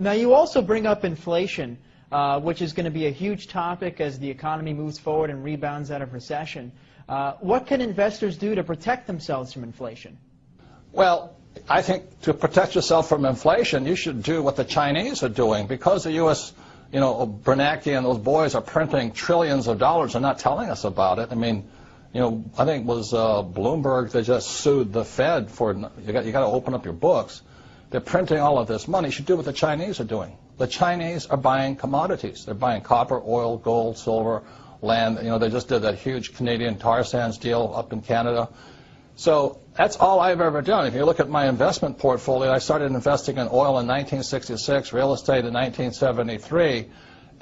Now, you also bring up inflation, which is going to be a huge topic as the economy moves forward and rebounds out of recession. What can investors do to protect themselves from inflation? Well, I think to protect yourself from inflation, you should do what the Chinese are doing. Because the U.S., Bernanke and those boys are printing trillions of dollars and not telling us about it. I mean, I think it was Bloomberg that just sued the Fed for, you got to open up your books. They're printing all of this money. You should do what the Chinese are doing. The Chinese are buying commodities. They're buying copper, oil, gold, silver, land. They just did that huge Canadian tar sands deal up in Canada. So that's all I've ever done. If you look at my investment portfolio, I started investing in oil in 1966, real estate in 1973,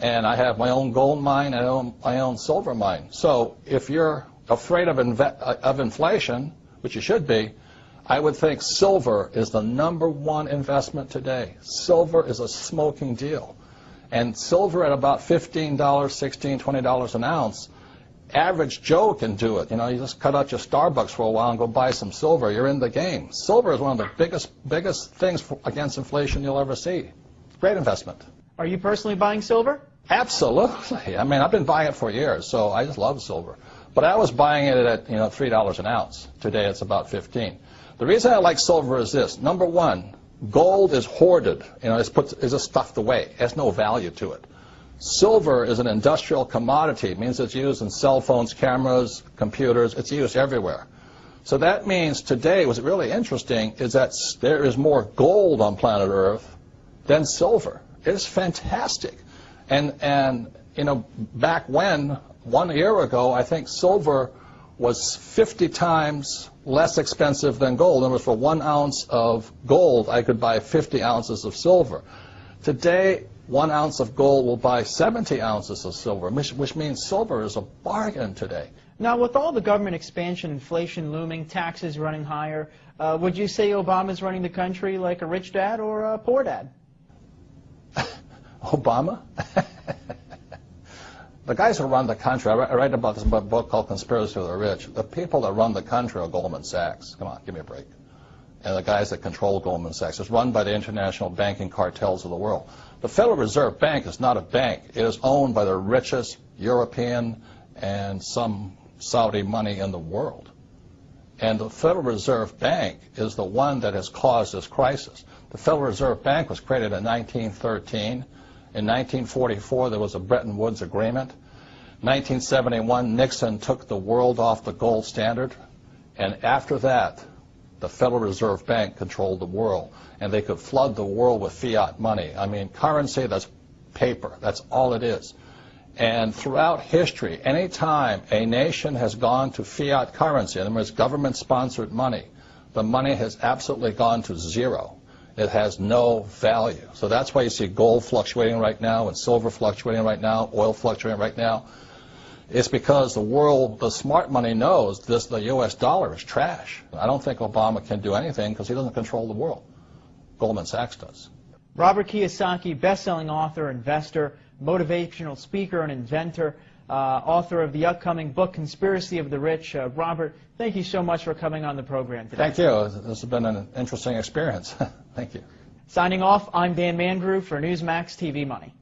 and I have my own gold mine and my own silver mine. So if you're afraid of inflation, which you should be, I would think silver is the #1 investment today. Silver is a smoking deal. And silver at about $15, $16, $20 an ounce, average Joe can do it. You just cut out your Starbucks for a while and go buy some silver. You're in the game. Silver is one of the biggest things against inflation you'll ever see. Great investment. Are you personally buying silver? Absolutely. I mean, I've been buying it for years, so I just love silver. But I was buying it at $3 an ounce. Today it's about 15. The reason I like silver is this. #1, gold is hoarded. It's just stuffed away. It has no value to it. Silver is an industrial commodity. It means it's used in cell phones, cameras, computers. It's used everywhere. So that means today, what's really interesting is that there is more gold on planet Earth than silver. It's fantastic. And back when, 1 year ago, I think silver was 50 times less expensive than gold. In other words, for 1 ounce of gold, I could buy 50 ounces of silver. Today, 1 ounce of gold will buy 70 ounces of silver, which means silver is a bargain today. Now, with all the government expansion, inflation looming, taxes running higher, would you say Obama's running the country like a rich dad or a poor dad? Obama? The guys who run the country, I write about this in a book called Conspiracy of the Rich. The people that run the country are Goldman Sachs. Come on, give me a break. And the guys that control Goldman Sachs. It's run by the international banking cartels of the world. The Federal Reserve Bank is not a bank. It is owned by the richest European and some Saudi money in the world. And the Federal Reserve Bank is the one that has caused this crisis. The Federal Reserve Bank was created in 1913. In 1944, there was a Bretton Woods Agreement. 1971, Nixon took the world off the gold standard. And after that, the Federal Reserve Bank controlled the world. And they could flood the world with fiat money. I mean, currency, that's paper. That's all it is. And throughout history, any time a nation has gone to fiat currency, in other words, government-sponsored money, the money has absolutely gone to zero. It has no value. So that's why you see gold fluctuating right now and silver fluctuating right now, oil fluctuating right now. It's because the world, the smart money knows the U.S. dollar is trash. I don't think Obama can do anything because he doesn't control the world. Goldman Sachs does. Robert Kiyosaki, best-selling author, investor, motivational speaker, and inventor, author of the upcoming book, Conspiracy of the Rich. Robert, thank you so much for coming on the program today. Thank you. This has been an interesting experience. Thank you. Signing off, I'm Dan Mandrew for Newsmax TV Money.